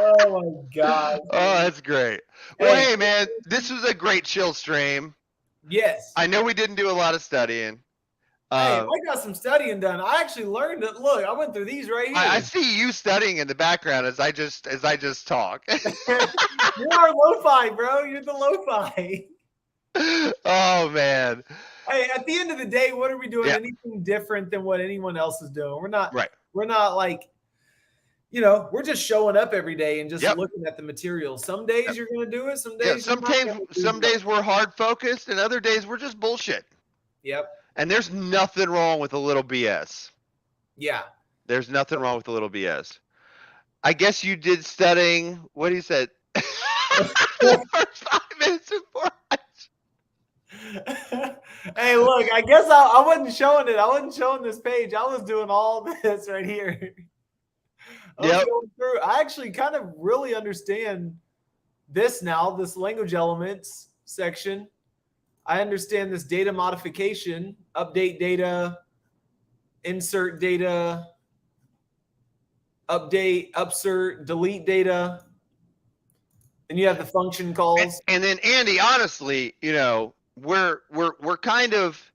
Oh, my God. Oh, that's great. Well, hey, man, this was a great chill stream. Yes. I know we didn't do a lot of studying. Hey, I got some studying done. I actually learned it. Look, I went through these right here. I see you studying in the background as I just talk. You're our lo-fi, bro. You're the lo-fi. Oh, man. Hey, at the end of the day, what are we doing? Anything different than what anyone else is doing? We're not. Right. We're not like, we're just showing up every day and just looking at the material. Some days you're going to do it. Some days. Some days we're hard focused, and other days we're just bullshit. Yep. And there's nothing wrong with a little BS. Yeah. There's nothing wrong with a little BS. I guess you did studying. What he said. The first 5 minutes before. Hey, look, I guess I wasn't showing it. I wasn't showing this page. I was doing all this right here. I was going through. I actually kind of really understand this now, this language elements section. I understand this data modification, update data, insert data, update, upsert, delete data. And you have the function calls. And then Andy, honestly, we're kind of,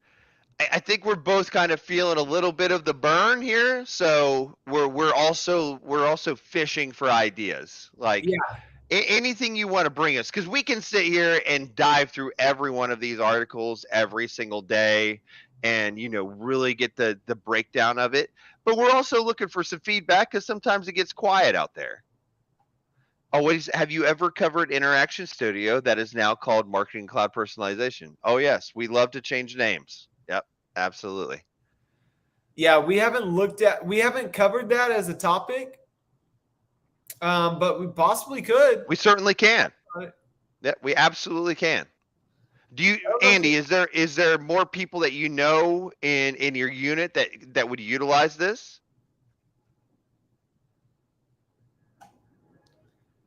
I think we're both kind of feeling a little bit of the burn here. So we're also fishing for ideas. Like anything you want to bring us, because we can sit here and dive through every one of these articles every single day and really get the breakdown of it. But we're also looking for some feedback because sometimes it gets quiet out there. Oh, have you ever covered Interaction Studio that is now called Marketing Cloud Personalization? Oh, yes. We love to change names. Yep, absolutely. Yeah, we haven't covered that as a topic, but we possibly could. We certainly can. Yeah, we absolutely can. Do you, Andy? Is there more people that in your unit that would utilize this?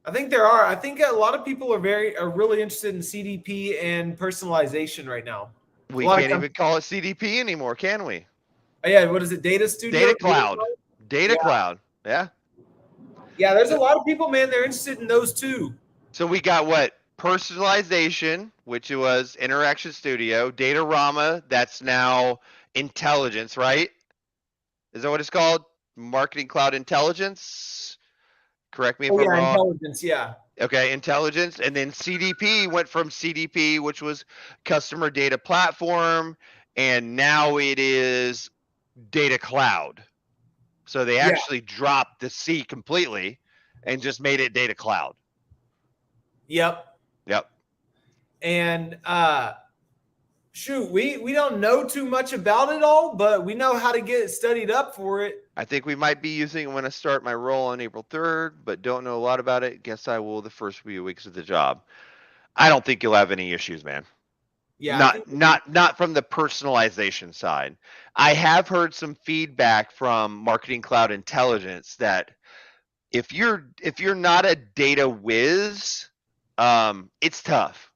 I think there are. I think a lot of people are really interested in CDP and personalization right now. We can't even call it CDP anymore, can we? Oh, yeah, what is it? Data Studio? Data Cloud. Data Cloud. Yeah. Yeah, there's a lot of people, man. They're interested in those too. So we got what? Personalization, which was Interaction Studio. Datarama, that's now intelligence, right? Is that what it's called? Marketing Cloud Intelligence? Correct me if Oh I'm yeah, wrong. intelligence. Yeah. Okay, intelligence, and then CDP went from CDP, which was customer data platform, and now it is data cloud. So they actually dropped the C completely and just made it data cloud. Yep. Yep. And shoot, we don't know too much about it all, but we know how to get it studied up for it. I think we might be using it when I start my role on April 3rd, but don't know a lot about it. Guess I will the first few weeks of the job. I don't think you'll have any issues, man. Yeah, I think Not from the personalization side. I have heard some feedback from Marketing Cloud Intelligence that if you're not a data whiz, it's tough.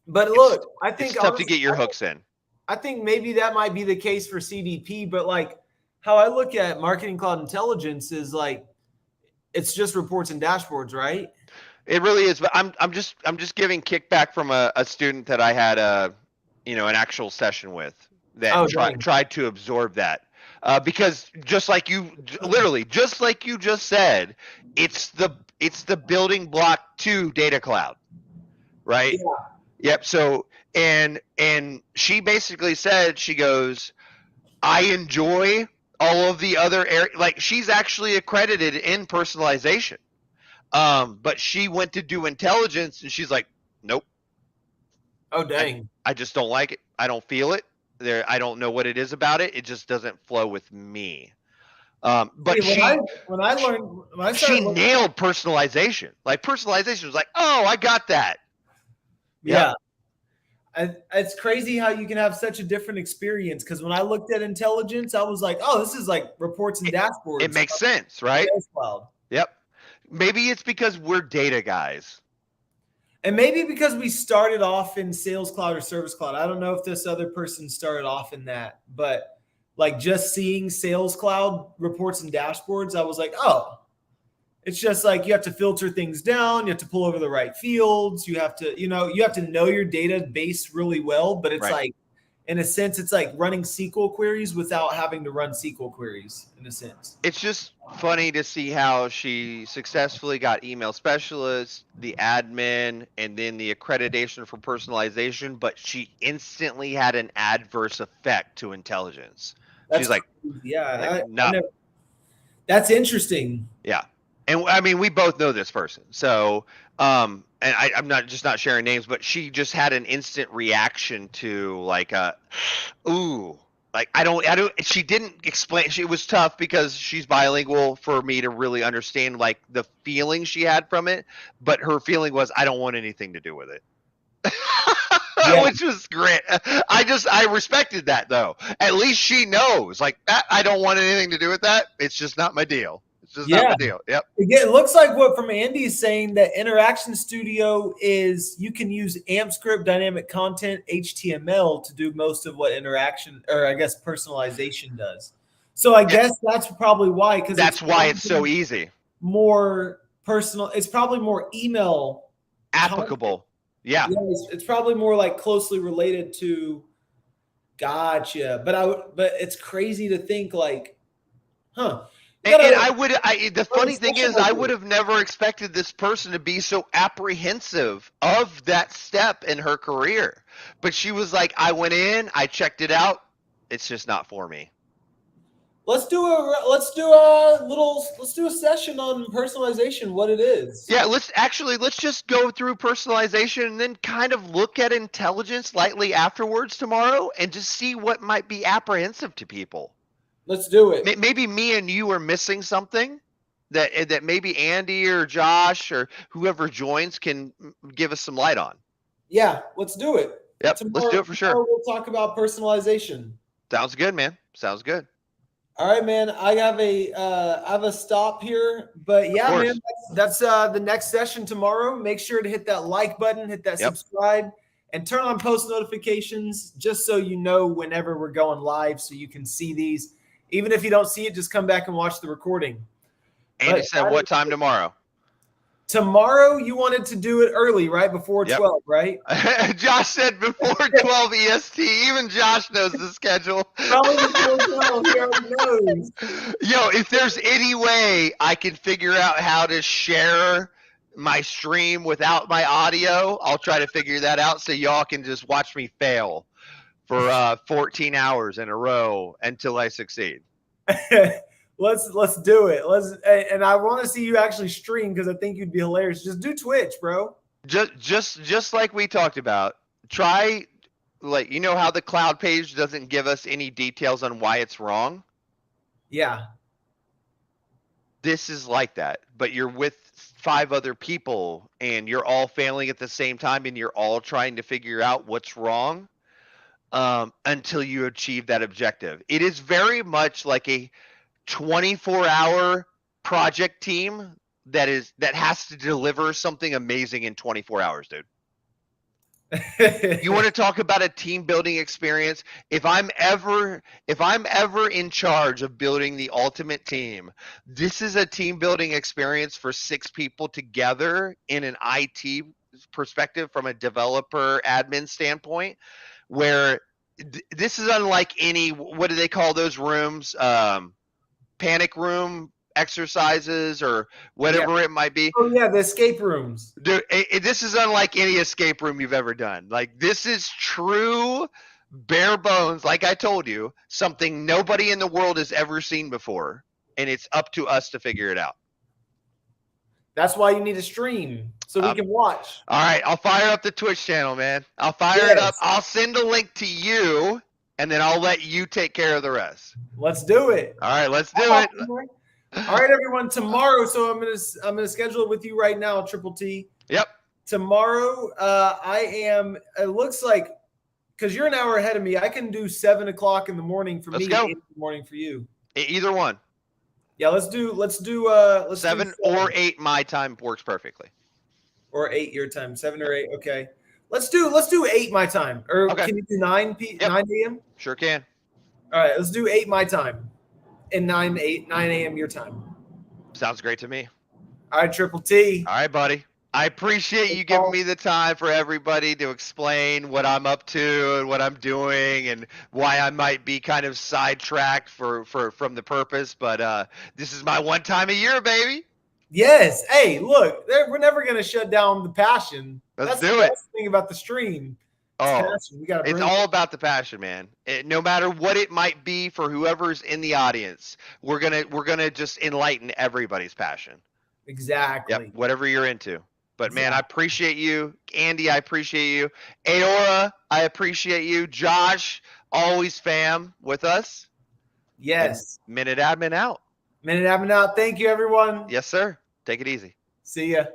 But look, I think it's tough to get your hooks in. I think maybe that might be the case for CDP, but like how I look at Marketing Cloud Intelligence is like it's just reports and dashboards, right? It really is, but I'm just giving kickback from a student that I had an actual session with that tried to absorb that. Because just like you just said, it's the building block to data cloud, right? Yeah. Yep. So and she basically said, she goes, I enjoy all of the other areas. Like, she's actually accredited in personalization, but she went to do intelligence and she's like, nope. Oh dang! I just don't like it. I don't feel it. I don't know what it is about it. It just doesn't flow with me. But when I she nailed personalization. Like, personalization was like, oh, I got that. Yeah. It's crazy how you can have such a different experience, because when I looked at intelligence, I was like, oh, this is like reports and dashboards. It makes sense, right? Yep. Maybe it's because we're data guys. And maybe because we started off in Sales Cloud or Service Cloud. I don't know if this other person started off in that, but like just seeing Sales Cloud reports and dashboards, I was like, oh, it's just like you have to filter things down. You have to pull over the right fields. You have to, you have to know your database really well. But it's like, in a sense, it's like running SQL queries without having to run SQL queries, in a sense. It's just funny to see how she successfully got email specialist, the admin, and then the accreditation for personalization, but she instantly had an adverse effect to intelligence. She's like, yeah, that's interesting. Yeah. And I mean, we both know this person. So, and I'm not sharing names, but she just had an instant reaction to like, ooh, like, she didn't explain. It was tough because she's bilingual for me to really understand like the feeling she had from it. But her feeling was, I don't want anything to do with it. Which was great. I respected that, though. At least she knows, like, that I don't want anything to do with that. It's just not my deal. It's just not my deal. Yep. Again, it looks like what from Andy is saying, that Interaction Studio is, you can use AMPscript, dynamic content, HTML to do most of what interaction, or I guess personalization does. So I guess that's probably why, because that's why it's so easy. More personal. It's probably more email applicable. Yeah, it's probably more like closely related to. Gotcha, but it's crazy to think like, huh? And the funny thing is, I would have never expected this person to be so apprehensive of that step in her career. But she was like, I went in, I checked it out. It's just not for me. Let's do a session on personalization, what it is. Yeah, let's just go through personalization and then kind of look at intelligence lightly afterwards tomorrow and just see what might be apprehensive to people. Let's do it. Maybe me and you are missing something that maybe Andy or Josh or whoever joins can give us some light on. Yeah, let's do it. Yep, let's do it for sure. We'll talk about personalization. Sounds good, man. Sounds good. All right, man. I have a stop here, but yeah, man, that's the next session tomorrow. Make sure to hit that like button, hit that subscribe, and turn on post notifications just so you know whenever we're going live, so you can see these. Even if you don't see it, just come back and watch the recording. Andy said, what time tomorrow? tomorrow you wanted to do it early, right? Before 12, right? Josh said before 12 EST. Even Josh knows the schedule. Probably before 12. He already knows. Yo, if there's any way I can figure out how to share my stream without my audio, I'll try to figure that out so y'all can just watch me fail for 14 hours in a row until I succeed. Let's do it. And I want to see you actually stream because I think you'd be hilarious. Just do Twitch, bro. Just like we talked about. Try, like, you know how the cloud page doesn't give us any details on why it's wrong? Yeah. This is like that, but you're with 5 other people and you're all failing at the same time and you're all trying to figure out what's wrong until you achieve that objective. It is very much like a 24-hour project team that has to deliver something amazing in 24 hours, dude. You want to talk about a team building experience? If I'm ever in charge of building the ultimate team, this is a team building experience for 6 people together in an IT perspective from a developer admin standpoint, where this is unlike any, what do they call those rooms? Panic room exercises or whatever it might be. Oh yeah, the escape rooms. Dude, this is unlike any escape room you've ever done. Like, this is true bare bones, like I told you, something nobody in the world has ever seen before, and it's up to us to figure it out. That's why you need a stream so we can watch. All right, I'll fire up the Twitch channel, man. I'll fire it up. I'll send a link to you, and then I'll let you take care of the rest. Let's do it. All right, let's do it. All right, everyone. Tomorrow, so I'm gonna schedule it with you right now, Triple T. Yep. Tomorrow, I am. It looks like, because you're an hour ahead of me, I can do 7 o'clock in the morning for me, 8 in the morning for you. Either one. Yeah, let's do 7 or 8 my time works perfectly. Or 8 your time, 7 or 8. Okay. Let's do 8 my time. Or can you do 9 a.m.? Sure can. All right, let's do 8 my time and 9 a.m. your time. Sounds great to me. All right, Triple T. All right, buddy. I appreciate you giving me the time for everybody to explain what I'm up to and what I'm doing and why I might be kind of sidetracked from the purpose. But this is my one time a year, baby. Yes. Hey, look, we're never going to shut down the passion. That's the best thing about the stream. It's all about the passion, man. No matter what it might be for whoever's in the audience, we're gonna just enlighten everybody's passion. Exactly. Yep, whatever you're into. But man, I appreciate you, Andy. I appreciate you, Aora. I appreciate you, Josh. Always fam with us. Yes. And Minute Admin out. Minute Admin out. Thank you, everyone. Yes, sir. Take it easy. See ya.